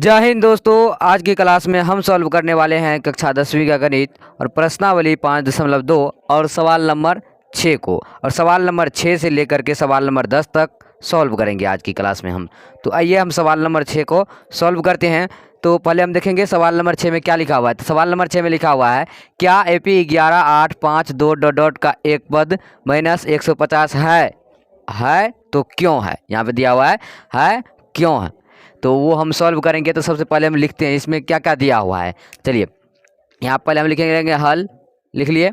जय हिंद दोस्तों। आज की क्लास में हम सॉल्व करने वाले हैं कक्षा 10वीं का गणित और प्रश्नावली 5.2 और सवाल नंबर 6 को। और सवाल नंबर 6 से लेकर के सवाल नंबर 10 तक सॉल्व करेंगे आज की क्लास में हम। तो आइए हम सवाल नंबर 6 को सॉल्व करते हैं। तो पहले हम देखेंगे सवाल नंबर 6 में क्या लिखा हुआ है। तो सवाल नंबर 6 में लिखा हुआ है, क्या AP 11 8 5 2 डॉट डॉट का एक पद माइनस 150 है तो क्यों है। यहाँ पे दिया हुआ है क्यों है। तो वो हम सॉल्व करेंगे। तो सबसे पहले हम लिखते हैं इसमें क्या क्या दिया हुआ है। चलिए यहाँ पहले हम लिखेंगे हल, लिख लिए।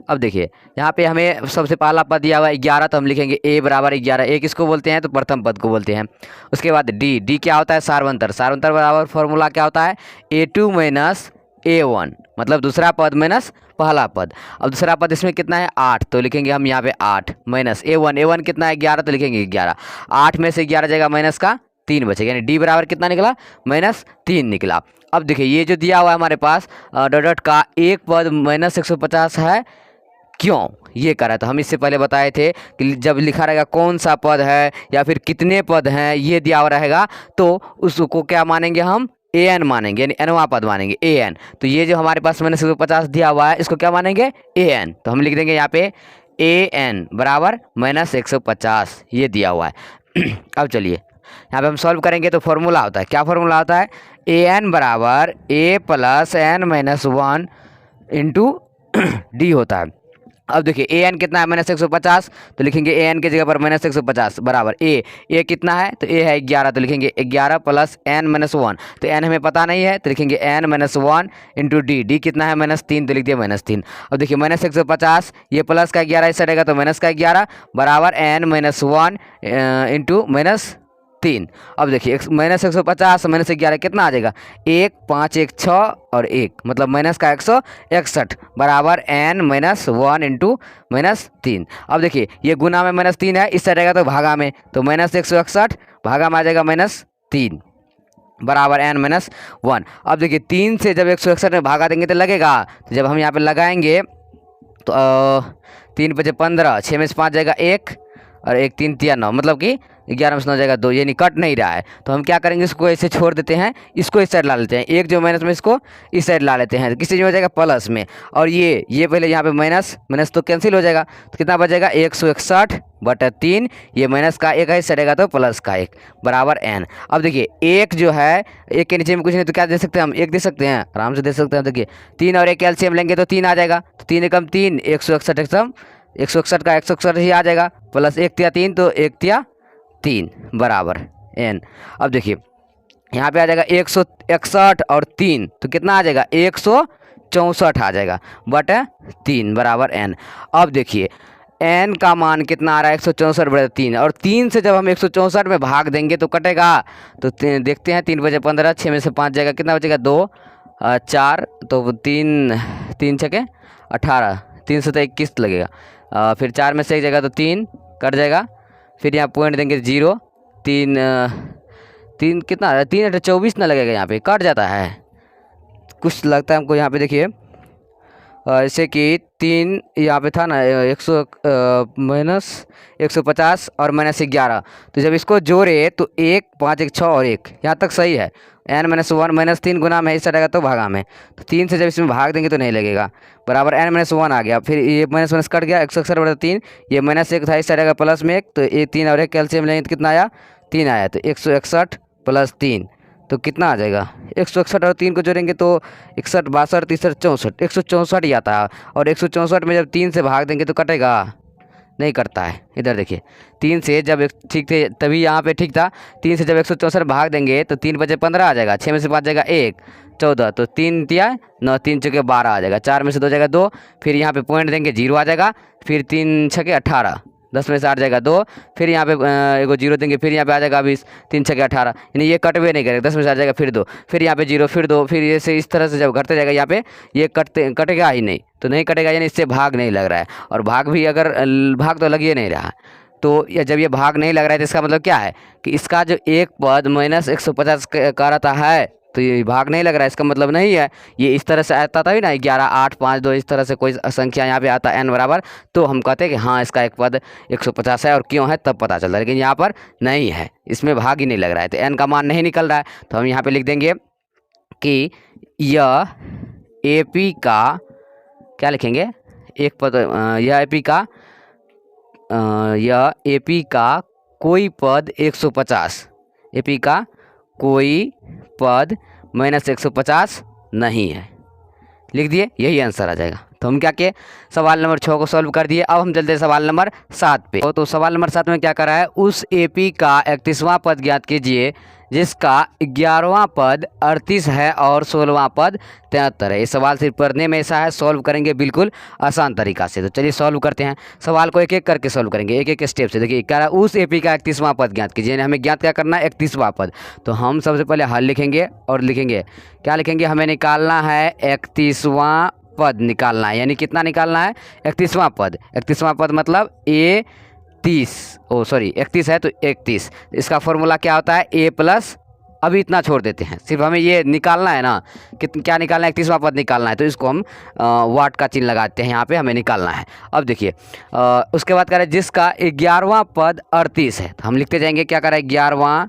अब देखिए यहाँ पे हमें सबसे पहला पद दिया हुआ है 11, तो हम लिखेंगे a बराबर 11। एक किसको बोलते हैं तो प्रथम पद को बोलते हैं। उसके बाद d क्या होता है सार्वंतर। सार्वंतर बराबर फॉर्मूला क्या होता है a2 माइनस a1, मतलब दूसरा पद माइनस पहला पद। अब दूसरा पद इसमें कितना है 8, तो लिखेंगे हम यहाँ पे 8 माइनस a1 कितना है 11, तो लिखेंगे 11। 8 में से 11 जाएगा माइनस का 3 बचेगा, यानी डी बराबर कितना निकला -3 निकला। अब देखिए ये जो दिया हुआ है हमारे पास डॉट का एक पद -150 है क्यों, ये करा। तो हम इससे पहले बताए थे कि जब लिखा रहेगा कौन सा पद है या फिर कितने पद हैं ये दिया हुआ रहेगा तो उसको क्या मानेंगे हम an मानेंगे, यानी nवां पद मानेंगे an। तो ये जो हमारे पास -150 दिया हुआ है इसको क्या मानेंगे an। तो हम लिख देंगे यहाँ पे an बराबर -150 ये दिया हुआ है। अब चलिए यहाँ पे हम सॉल्व करेंगे। तो फॉर्मूला होता है, क्या फॉर्मूला होता है an बराबर a plus n-1 into D होता है। अब देखिए an कितना है -150, तो लिखेंगे an की जगह पर -150 बराबर a कितना है तो a है 11, तो लिखेंगे 11 प्लस n-1। तो n हमें पता नहीं है तो लिखेंगे n-1 इंटू डी कितना है -3, तो लिख दिया -3। अब देखिए -150 ये प्लस का 11 ऐसा रहेगा तो माइनस का 11 बराबर n-1 इंटू -3। अब देखिए -150 -11 कितना आ जाएगा 1 5 1 6 और 1 मतलब माइनस का 161 बराबर n-1 इंटू -3। अब देखिए ये गुना में -3 है, इससे रहेगा तो भागा में, तो -161 भागा में आ जाएगा -3 बराबर n-1। अब देखिए 3 से जब 161 में भागा देंगे तो लगेगा, तो जब हम यहाँ पे लगाएंगे तो 3 बजे 15, 6 में से 5 जाएगा 1 और 1 3 3 9, मतलब कि 11 में से 9 जाएगा 2, यानी कट नहीं रहा है। तो हम क्या करेंगे इसको ऐसे छोड़ देते हैं, इसको इस साइड ला लेते हैं, एक जो माइनस में इसको इस साइड ला लेते हैं, किस चीज़ में हो जाएगा प्लस में। और ये पहले यहाँ पे माइनस तो कैंसिल हो जाएगा, तो कितना बचेगा 161/3, ये माइनस का 1 है इस रहेगा तो प्लस का 1 बराबर n। अब देखिए एक जो है एक के नीचे में कुछ नहीं तो क्या दे सकते हैं हम 1 दे सकते हैं, आराम से दे सकते हैं। देखिए 3 और 1 कैल्शियम लेंगे तो 3 आ जाएगा, तो 3 एकम 3 161 एकदम 161 का 161 ही आ जाएगा, प्लस 1 तिया 3 तो 1 तिया 3 बराबर n। अब देखिए यहाँ पे आ जाएगा 161 और 3 तो कितना आ जाएगा 164 आ जाएगा बटे 3 बराबर n। अब देखिए n का मान कितना आ रहा है 164/3, और 3 से जब हम 164 में भाग देंगे तो कटेगा। तो देखते हैं 3 बजे 15, 6 में से 5 जाएगा, कितना बचेगा 2 4, तो 3 छके 18, 3 से तो 21 लगेगा, फिर 4 में से एक जगह तो 3 कट जाएगा, फिर यहाँ पॉइंट देंगे 0 3 कितना 3 24 ना लगेगा, यहाँ पे कट जाता है कुछ लगता है हमको। यहाँ पे देखिए जैसे कि 3 यहाँ पे था ना 150 और -11, तो जब इसको जोड़े तो 1 5 1 6 और 1 यहाँ तक सही है। n-1 -3 गुना में हिस्सा रहेगा तो भागा में, तो 3 से जब इसमें भाग देंगे तो नहीं लगेगा, बराबर n-1 आ गया। फिर ये माइनस कट गया 161/3, ये -1 था हिस्सा रहेगा प्लस में 1, तो ये 3 और 1 कैल्शियम लेंगे तो कितना आया 3 आया, तो 161 + 3 तो कितना आ जाएगा 161 और 3 को जोड़ेंगे तो 61 62 63 64 164 ही आता है। और 164 में जब 3 से भाग देंगे तो कटेगा, नहीं करता है। इधर देखिए 3 से जब ठीक थे तभी यहाँ पे ठीक था, 3 से जब 164 भाग देंगे तो 3 बजे 15 आ जाएगा, 6 में से 5 जाएगा 1 14, तो 3 तिया 9 3 चौके 12 आ जाएगा, 4 में से 2 जाएगा 2, फिर यहाँ पे पॉइंट देंगे 0 आ जाएगा, फिर 3 छके 18, 10 में से 8 जाएगा 2, फिर यहाँ पे एगो 0 देंगे, फिर यहाँ पे आ जाएगा 20, 3 छके 18, यानी ये कटवे नहीं करेगा, 10 में से आ जाएगा फिर 2, फिर यहाँ पे 0 फिर 2, फिर ये से इस तरह से जब घटते जाएगा यहाँ पे ये कटेगा ही नहीं, तो नहीं कटेगा, यानी इससे भाग नहीं लग रहा है। और भाग भी अगर भाग तो लग ही नहीं रहा, तो जब ये भाग नहीं लग रहा है तो इसका मतलब क्या है कि इसका जो एक पद -150 का रहता है तो ये भाग नहीं लग रहा है, इसका मतलब नहीं है। ये इस तरह से आता था भी ना 11, 8, 5, 2 इस तरह से कोई संख्या यहाँ पे आता है n बराबर, तो हम कहते हैं कि हाँ इसका एक पद 150 है और क्यों है तब पता चलता है। लेकिन यहाँ पर नहीं है, इसमें भाग ही नहीं लग रहा है, तो n का मान नहीं निकल रहा है। तो हम यहाँ पे लिख देंगे कि यह AP का क्या लिखेंगे, एक पद, यह AP का कोई पद 150, AP का कोई पद -150 नहीं है। लिख दिए, यही आंसर आ जाएगा। तो हम क्या किए, सवाल नंबर 6 को सॉल्व कर दिए। अब हम चलते हैं सवाल नंबर 7 पे। तो सवाल नंबर 7 में क्या करा है, उस AP का 31वां पद ज्ञात कीजिए जिसका 11वां पद 38 है और 16वां पद 73 है। ये सवाल सिर्फ पढ़ने में ऐसा है, सॉल्व करेंगे बिल्कुल आसान तरीका से। तो चलिए सॉल्व करते हैं, सवाल को एक एक करके सॉल्व करेंगे, एक एक स्टेप से। देखिए क्या रहा, उस AP का 31वां पद ज्ञात कीजिए, हमें ज्ञात क्या करना है, 31वां पद। तो हम सबसे पहले हल लिखेंगे और लिखेंगे क्या लिखेंगे, हमें निकालना है 31वां पद निकालना है, यानी कितना निकालना है, 31वां पद। 31वां पद मतलब 31 है तो 31। इसका फॉर्मूला क्या होता है, A प्लस, अभी इतना छोड़ देते हैं, सिर्फ हमें ये निकालना है ना, क्या निकालना है, 31वां पद निकालना है। तो इसको हम वाट का चिन्ह लगाते हैं, यहाँ पे हमें निकालना है। अब देखिए उसके बाद करें जिसका 11वां पद 38 है, तो हम लिखते जाएंगे क्या करें, 11वां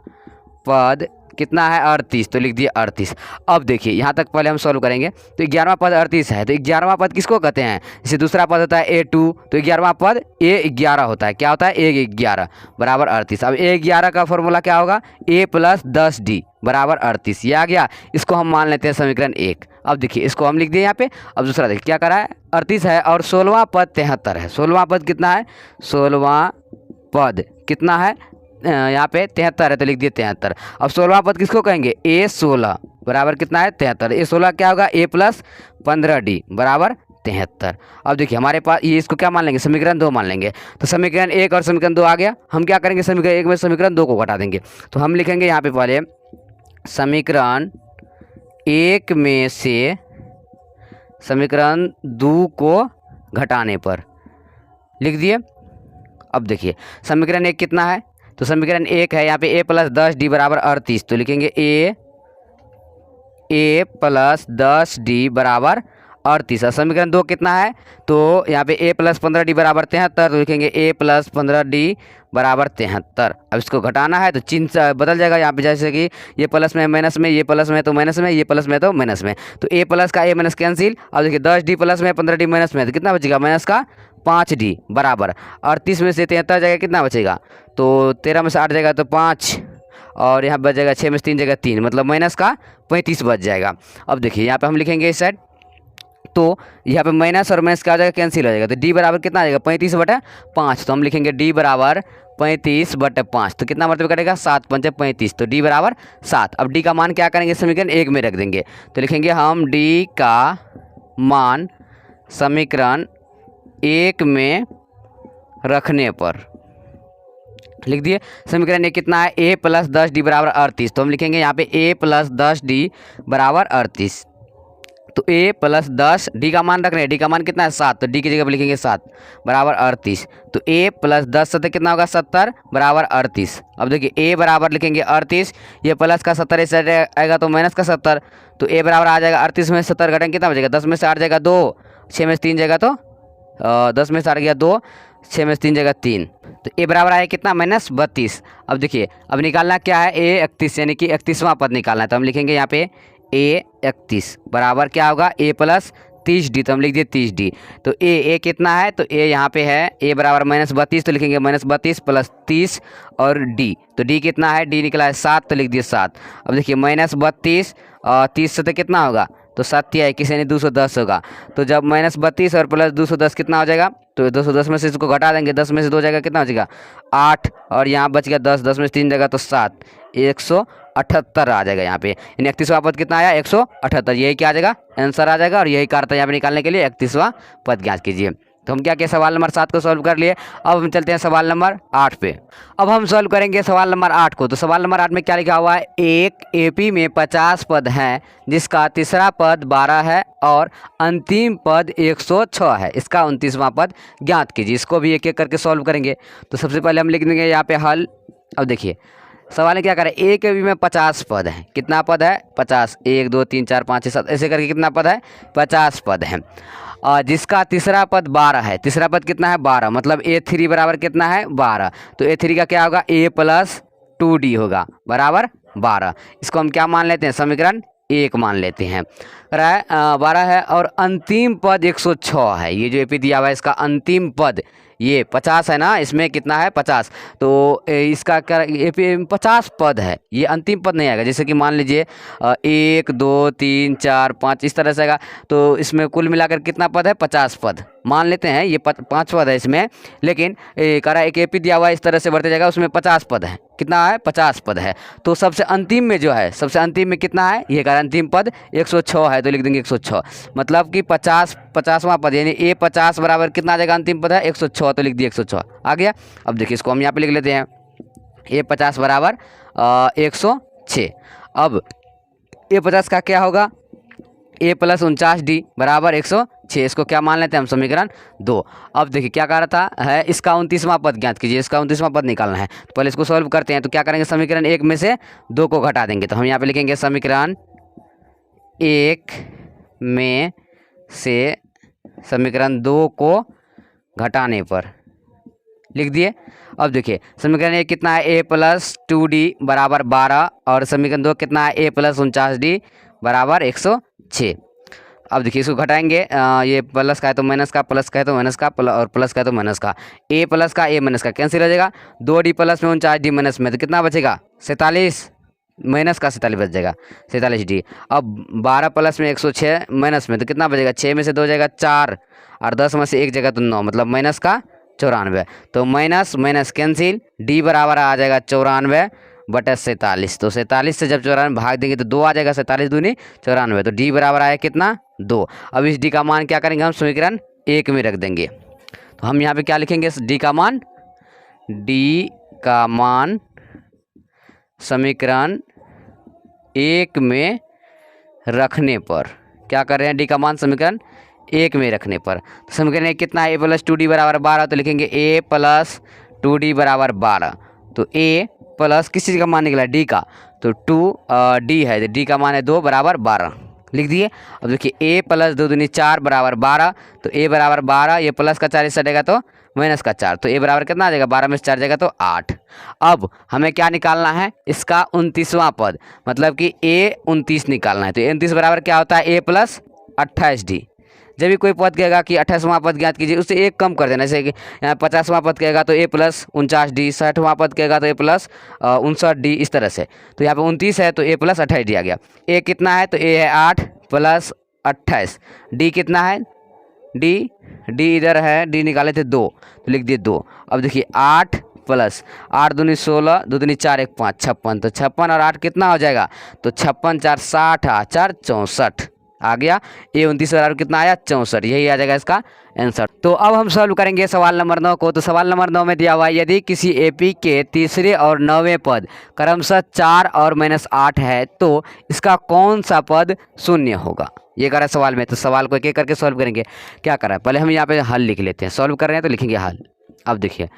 पद कितना है, 38, तो लिख दिए 38। अब देखिए यहाँ तक पहले हम सॉल्व करेंगे। तो 11वां पद 38 है, तो 11वां पद किसको कहते हैं, जैसे दूसरा पद होता है A2, तो 11वां पद A11 होता है, क्या होता है, A11 बराबर 38। अब A11 का फॉर्मूला क्या होगा, A प्लस 10D बराबर 38, ये आ गया। इसको हम मान लेते हैं समीकरण 1। अब देखिए इसको हम लिख दिए यहाँ पे। अब दूसरा देखिए क्या करा है, 38 है और 16वां पद 73 है। 16वां पद कितना है, 16वां पद कितना है, यहाँ पे 73 है, तो लिख दिए 73। अब 16वां पद किसको कहेंगे, A16 बराबर कितना है, 73। A16 क्या होगा, A प्लस 15D बराबर 73। अब देखिए हमारे पास ये, इसको क्या मान लेंगे, समीकरण 2 मान लेंगे। तो समीकरण 1 और समीकरण 2 आ गया। हम क्या करेंगे, समीकरण 1 में समीकरण 2 को घटा देंगे। तो हम लिखेंगे यहाँ पे पहले समीकरण 1 में से समीकरण 2 को घटाने पर, लिख दिए। अब देखिए समीकरण 1 कितना है, तो समीकरण 1 है यहाँ पे A प्लस 10D बराबर 38, तो लिखेंगे A प्लस 10D बराबर 38। और समीकरण 2 कितना है, तो यहाँ पे A प्लस 15D बराबर 73, तो लिखेंगे A प्लस 15D बराबर 73। अब इसको घटाना है तो चिन्ह बदल जाएगा यहाँ पे, जैसे कि ये प्लस में माइनस में, ये प्लस में तो माइनस में, ये प्लस में तो माइनस में, तो A प्लस का A माइनस कैंसिल। अब देखिए 10D प्लस में 15D माइनस में, तो कितना बचेगा, माइनस का 5D बराबर 38 में से 73 जाएगा, कितना बचेगा, तो 13 में से 8 जाएगा तो 5, और यहाँ बच जाएगा 6 में से 3 जगह 3, मतलब माइनस का 35 बच जाएगा। अब देखिए यहाँ पे हम लिखेंगे इस साइड, तो यहाँ पे माइनस और माइनस क्या हो जाएगा, कैंसिल हो जाएगा। तो D बराबर कितना आ जाएगा, 35/5, तो हम लिखेंगे D बराबर 35/5, तो कितना मतलब कटेगा, 7 पंचे 35, तो D बराबर 7। अब D का मान क्या करेंगे, समीकरण 1 में रख देंगे। तो लिखेंगे हम D का मान समीकरण 1 में रखने पर, लिख दिए। समीकरण 1 कितना है, A प्लस 10D बराबर 38, तो हम लिखेंगे यहाँ पे A प्लस 10D बराबर 38। तो A प्लस 10D का मान रख रहे हैं, D का मान कितना है, 7, तो D की जगह पर लिखेंगे 7 बराबर 38। तो A प्लस 10 से कितना होगा, 70 बराबर 38। अब देखिए A बराबर लिखेंगे 38, ये प्लस का 70 इस साइड आएगा तो माइनस का 70, तो A बराबर आ जाएगा 38 में 70 घटेंगे कितना बचेगा, 10 में से 8 जाएगा 2, 6 में से 3 जाएगा तो 10 में से 8 गया 2, 6 में से 3 जगह 3, तो A बराबर आया कितना, -32। अब देखिए अब निकालना क्या है, A 31 यानी कि 31वां पद निकालना है। तो हम लिखेंगे यहाँ पे A 31 बराबर क्या होगा, A प्लस 30D, तो हम लिख दिए 30D। तो A कितना है, तो A यहाँ पे है A बराबर -32, तो लिखेंगे -32 प्लस 30 और D, तो D कितना है, D निकला है 7, तो लिख दिए 7। अब देखिए -32 और 30 से तो कितना होगा, तो 7 या 21 यानी 210 होगा। तो जब -32 और प्लस 210 कितना हो जाएगा, तो 210 में से इसको घटा देंगे, 10 में से 2 जाएगा कितना हो जाएगा 8, और यहाँ बच गया 10, 10 में से 3 जाएगा तो 7, 178 आ जाएगा यहाँ पे, यानी 31वां पद कितना आया, 178, यही क्या आ जाएगा, आंसर आ जाएगा। और यही कार्य था यहाँ पे निकालने के लिए 31वां पद ज्ञात कीजिए। तो हम क्या किए, सवाल नंबर 7 को सॉल्व कर लिए। अब हम चलते हैं सवाल नंबर 8 पे। अब हम सॉल्व करेंगे सवाल नंबर 8 को। तो सवाल नंबर 8 में क्या लिखा हुआ है, एक AP में 50 पद हैं जिसका तीसरा पद 12 है और अंतिम पद 106 है, इसका 29वां पद ज्ञात कीजिए। इसको भी एक एक करके सॉल्व करेंगे। तो सबसे पहले हम लिख देंगे यहाँ पे हल। अब देखिए सवाल में क्या करें, ए के भी में 50 पद है। कितना पद है? 50। 1 2 3 4 5 6 7 ऐसे करके कितना पद है? 50 पद है। जिसका तीसरा पद 12 है। तीसरा पद कितना है? 12। मतलब A3 बराबर कितना है? 12। तो A3 का क्या होगा? A प्लस 2D होगा बराबर 12। इसको हम क्या मान लेते हैं? समीकरण 1 मान लेते हैं। 12 है और अंतिम पद 106 है। ये जो एपी दिया हुआ है इसका अंतिम पद ये 50 है ना, इसमें कितना है? 50। तो इसका क्या, एपी 50 पद है, ये अंतिम पद नहीं आएगा। जैसे कि मान लीजिए 1 2 3 4 5 इस तरह से आएगा। तो इसमें कुल मिलाकर कितना पद है? 50 पद मान लेते हैं। ये 5 पद है इसमें, लेकिन कह रहा है एक एपी दिया हुआ है इस तरह से बढ़ते जाएगा, उसमें 50 पद है। कितना है? 50 पद है। तो सबसे अंतिम में जो है, सबसे अंतिम में कितना है? ये कह रहा है अंतिम पद 106 है, तो लिख देंगे 106। मतलब कि 50वां पद यानी A50 बराबर कितना आ जाएगा? अंतिम पद है 106, तो लिख दिए 106 आ गया। अब देखिए इसको हम यहाँ पे लिख लेते हैं, A50 बराबर 106। अब A50 का क्या होगा? A प्लस 49D बराबर 106। इसको क्या मान लेते हैं हम? समीकरण 2। अब देखिए क्या कह रहा था है, इसका 29वां पद ज्ञात कीजिए। इसका 29वां पद निकालना है, तो पहले इसको सॉल्व करते हैं। तो क्या करेंगे? समीकरण 1 में से 2 को घटा देंगे। तो हम यहाँ पे लिखेंगे समीकरण 1 में से समीकरण 2 को घटाने पर लिख दिए। अब देखिए समीकरण 1 कितना है? A प्लस 2D बराबर 12 और समीकरण 2 कितना है? A प्लस 49D बराबर 106। अब देखिए इसको घटाएंगे, ये प्लस का है तो माइनस का, प्लस का है तो माइनस का, और प्लस का है तो माइनस का। A प्लस का A माइनस का कैंसिल हो जाएगा। 2D प्लस में 49D माइनस में, तो कितना बचेगा? 47। माइनस का 47 बच जाएगा, 47D। अब 12 प्लस में 106 माइनस में, तो कितना बचेगा? 6 में से 2 जाएगा 4 और 10 में से 1 जगह तो 9, मतलब माइनस का 94। तो माइनस माइनस कैंसिल, D बराबर आ जाएगा 94 बटा 47। तो 47 से जब 94 भाग देंगे तो 2 आ जाएगा। 47 दूनी 94, तो D बराबर आया कितना? 2। अब इस D का मान क्या करेंगे? हम समीकरण 1 में रख देंगे। तो हम यहाँ पे क्या लिखेंगे? D का मान, D का मान समीकरण 1 में रखने पर क्या कर रहे हैं? D का मान समीकरण 1 में रखने पर समीकरण 1 कितना है? A प्लस 2D बराबर 12। तो लिखेंगे A प्लस 2D बराबर 12। तो A प्लस किस चीज़ का मान निकला? D का, तो 2D है, तो D का मान है 2 बराबर 12 लिख दिए। अब देखिए A प्लस 2 दूनी 4 बराबर 12। तो A बराबर 12, ये प्लस का 4 इस सटेगा तो माइनस का 4। तो A बराबर कितना आ जाएगा? 12 में से 4 जाएगा तो 8। अब हमें क्या निकालना है? इसका 29वां पद, मतलब कि A 29 निकालना है। तो A 29 बराबर क्या होता है? A plus 28D। जब भी कोई पद कहेगा कि 28वां पद ज्ञात कीजिए, उससे एक कम कर देना। जैसे कि यहाँ 50वां पद कहेगा तो A प्लस 49D, 60वां पद कहेगा तो A प्लस 59D, इस तरह से। तो यहाँ पे 29 है तो A प्लस 28D आ गया। A कितना है? तो A है 8 प्लस 28। D कितना है? D इधर है, D निकाले थे 2, तो लिख दिए 2। अब देखिए 8 प्लस 8 दूनी 16, 2 दूनी 4 1 5 56। तो 56 और 8 कितना हो जाएगा? तो 56 4 60, 8 4 64 आ गया। A 29 बराबर कितना आया? 64। यही आ जाएगा इसका आंसर। तो अब हम सॉल्व करेंगे सवाल नंबर 9 को। तो सवाल नंबर 9 में दिया हुआ है, यदि किसी एपी के तीसरे और 9वें पद क्रमशः 4 और -8 है तो इसका कौन सा पद शून्य होगा? ये करा सवाल में। तो सवाल को एक एक करके सॉल्व करेंगे। क्या करा है, पहले हम यहाँ पे हल लिख लेते हैं। सॉल्व कर रहे हैं तो लिखेंगे हल। अब देखिए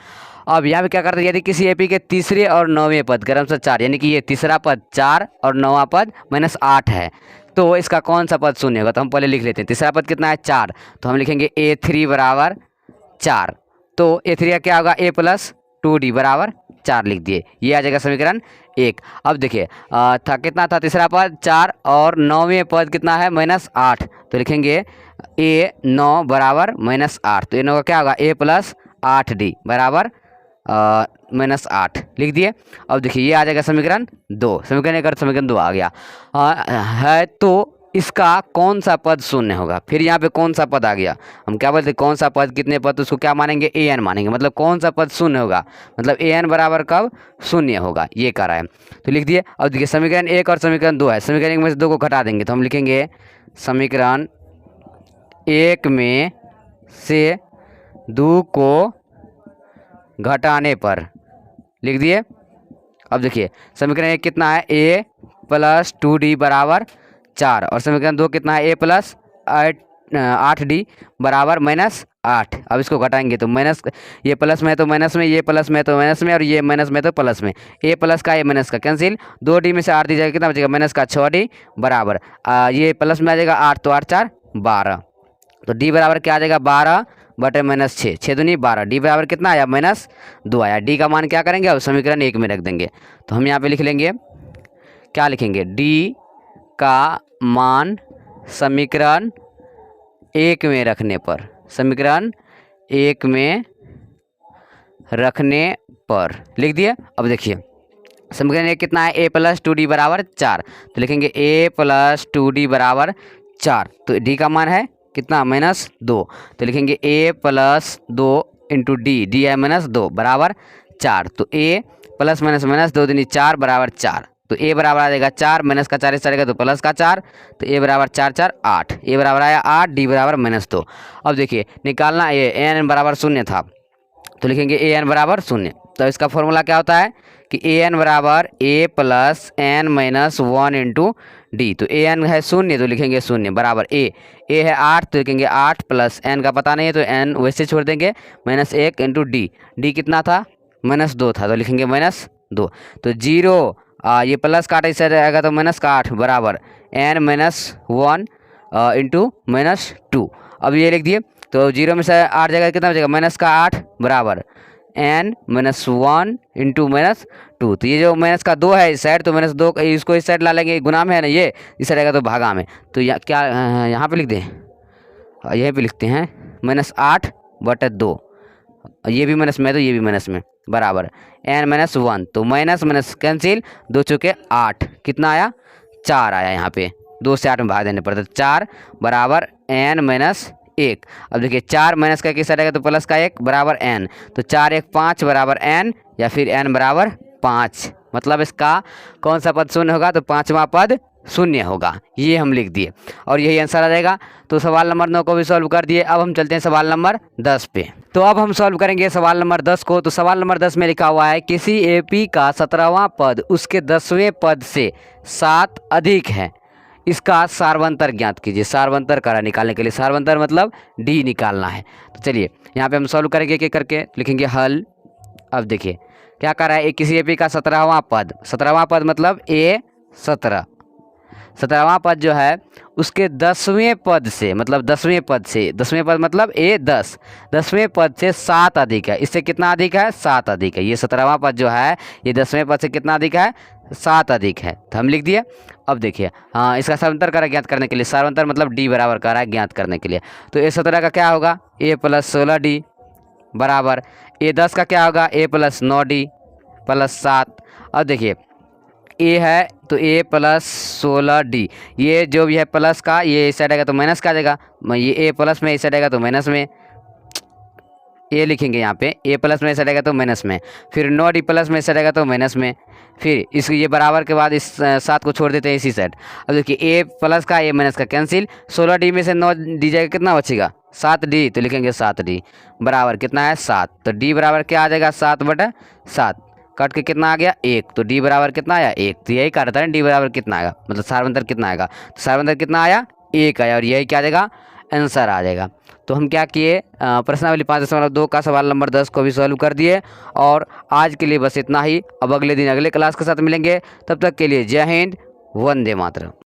अब यहाँ पे क्या करते हैं, यदि किसी एपी के तीसरे और 9वें पद क्रमशः 4, यानी कि ये तीसरा पद 4 और 9वां पद -8 है, तो इसका कौन सा पद शून्य होगा? तो हम पहले लिख लेते हैं। तीसरा पद कितना है? 4। तो हम लिखेंगे A3 बराबर 4। तो A3 का क्या होगा? A प्लस 2D बराबर 4 लिख दिए। ये आ जाएगा समीकरण 1। अब देखिए था कितना था? तीसरा पद 4 और 9वें पद कितना है? -8। तो लिखेंगे A9 बराबर -8। तो A9 का क्या होगा? A प्लस 8D बराबर -8 लिख दिए। अब देखिए ये आ जाएगा समीकरण 2। समीकरण 1 और समीकरण 2 आ गया है। तो इसका कौन सा पद शून्य होगा? फिर यहाँ पे कौन सा पद आ गया? हम क्या बोलते हैं? कौन सा पद कितने पद, तो उसको क्या मानेंगे? an मानेंगे। मतलब कौन सा पद शून्य होगा, मतलब an बराबर कब शून्य होगा, ये कह रहा है। तो लिख दिए। अब देखिए समीकरण 1 और समीकरण 2 है। समीकरण 1 में से 2 को घटा देंगे तो हम लिखेंगे समीकरण 1 में से 2 को घटाने पर लिख दिए। अब देखिए समीकरण 1 कितना है? A प्लस 2D बराबर 4 और समीकरण 2 कितना है? A प्लस 8D बराबर -8। 8। अब इसको घटाएंगे तो माइनस, ये प्लस में है तो माइनस में, ये प्लस में है तो माइनस में, और ये माइनस में तो प्लस में। ए प्लस का ए माइनस का कैंसिल, 2d में से 8 दी जाएगा, कितना बचेगा माइनस का 6d बराबर ये प्लस में आ जाएगा 8, तो 8 4 12, तो d बराबर क्या आ जाएगा 12 बटे माइनस 6, 6 दूनी 12, डी बराबर कितना आया -2 आया। डी का मान क्या करेंगे अब समीकरण 1 में रख देंगे, तो हम यहाँ पे लिख लेंगे, क्या लिखेंगे, डी का मान समीकरण 1 में रखने पर, समीकरण 1 में रखने पर लिख दिए। अब देखिए समीकरण 1 कितना है, a + 2d बराबर 4, तो लिखेंगे a + 2d बराबर 4, तो d का मान है कितना -2, तो लिखेंगे a + 2 इंटू डी है -2 बराबर 4, तो a प्लस माइनस 2 दूनी 4 बराबर 4, तो a बराबर आ जाएगा 4, माइनस का 4 इस चलेगा तो प्लस का 4, तो a बराबर 4 4 8, a बराबर आया 8, d बराबर -2। अब देखिए निकालना a n बराबर 0 था, तो लिखेंगे a n बराबर 0, तो इसका फॉर्मूला क्या होता है कि a n बराबर a + n - 1 इंटू डी, तो a n है 0 तो लिखेंगे 0 बराबर a है 8, तो लिखेंगे 8 + n का पता नहीं है तो n वैसे छोड़ देंगे, -1 इंटू डी कितना था -2 था, तो लिखेंगे -2, तो 0 ये प्लस का 8 इससे रहेगा तो माइनस का 8 बराबर n - 1 इंटू -2। अब ये लिख दिए, तो 0 में से 8 जाएगा कितना बचेगा माइनस का 8 बराबर n - 1 इंटू -2, तो ये जो माइनस का 2 है इस साइड, तो -2 इसको इस साइड ला लेंगे, गुना में है ना ये, इस साइड आएगा तो भागा में, तो क्या यहाँ पे लिख दें, यहीं पे लिखते हैं -8 बटे 2, ये भी माइनस में है तो ये भी माइनस में बराबर n - 1, तो माइनस माइनस कैंसिल, 2 चौके 8, कितना आया 4 आया, यहाँ पे 2 से 8 में भाग देने पड़ता, 4 बराबर n - 1। अब देखिए 4 माइनस का किस रहेगा तो प्लस का 1 बराबर n, तो 4 1 5 बराबर n, या फिर n बराबर 5, मतलब इसका कौन सा पद शून्य होगा तो 5वां पद शून्य होगा, ये हम लिख दिए और यही आंसर आ जाएगा। तो सवाल नंबर 9 को भी सॉल्व कर दिए। अब हम चलते हैं सवाल नंबर 10 पे। तो अब हम सॉल्व करेंगे सवाल नंबर 10 को। तो सवाल नंबर 10 में लिखा हुआ है किसी एपी का 17वां पद उसके 10वें पद से 7 अधिक है, इसका सार्वंतर ज्ञात कीजिए। सार्वंतर करा निकालने के लिए, सार्वंतर मतलब डी निकालना है। तो चलिए यहाँ पे हम सॉल्व करेंगे एक एक करके, लिखेंगे हल। अब देखिए क्या कर रहा है, किसी एपी का 17वां पद, 17वां पद मतलब ए 17, 17वां पद जो है उसके 10वें पद से, मतलब 10वें पद से, 10वें पद मतलब ए 10, 10वें पद से 7 अधिक है। इससे कितना अधिक है 7 अधिक है। ये 17वां पद जो है ये 10वें पद से कितना अधिक है 7 अधिक है, तो हम लिख दिए। अब देखिए हाँ, इसका सार्वंतर करा ज्ञात करने के लिए, सार्वंतर मतलब डी बराबर करा ज्ञात करने के लिए, तो ए 17 का क्या होगा ए + 16d बराबर ए 10 का क्या होगा ए + 9d + 7। अब देखिए ए है तो ए + 16d, ये जो भी है प्लस का ये इस साइड आएगा तो माइनस का आ जाएगा, ये ए प्लस में इस साइड आएगा तो माइनस में, ए लिखेंगे यहाँ पे ए प्लस में इस साइड आएगा तो माइनस में, फिर 9d प्लस में इस साइड आएगा तो माइनस में, फिर इस ये बराबर के बाद इस 7 को छोड़ देते हैं इसी साइड। अब देखिए ए प्लस का ए माइनस का कैंसिल, 16d में से 9d जाएगा कितना बचेगा 7d, तो लिखेंगे 7d बराबर कितना है 7, तो d बराबर क्या आ जाएगा 7/7, कट के कितना आ गया 1, तो d बराबर कितना आया 1, तो यही काटा था d बराबर कितना आएगा, मतलब सार्वंतर कितना आएगा, तो सार्वंतर कितना आया 1 आया, और यही क्या आ जाएगा आंसर आ जाएगा। तो हम क्या किए प्रश्नावली 5.2 का सवाल नंबर 10 को भी सॉल्व कर दिए। और आज के लिए बस इतना ही। अब अगले दिन अगले क्लास के साथ मिलेंगे, तब तक के लिए जय हिंद, वंदे मातरम।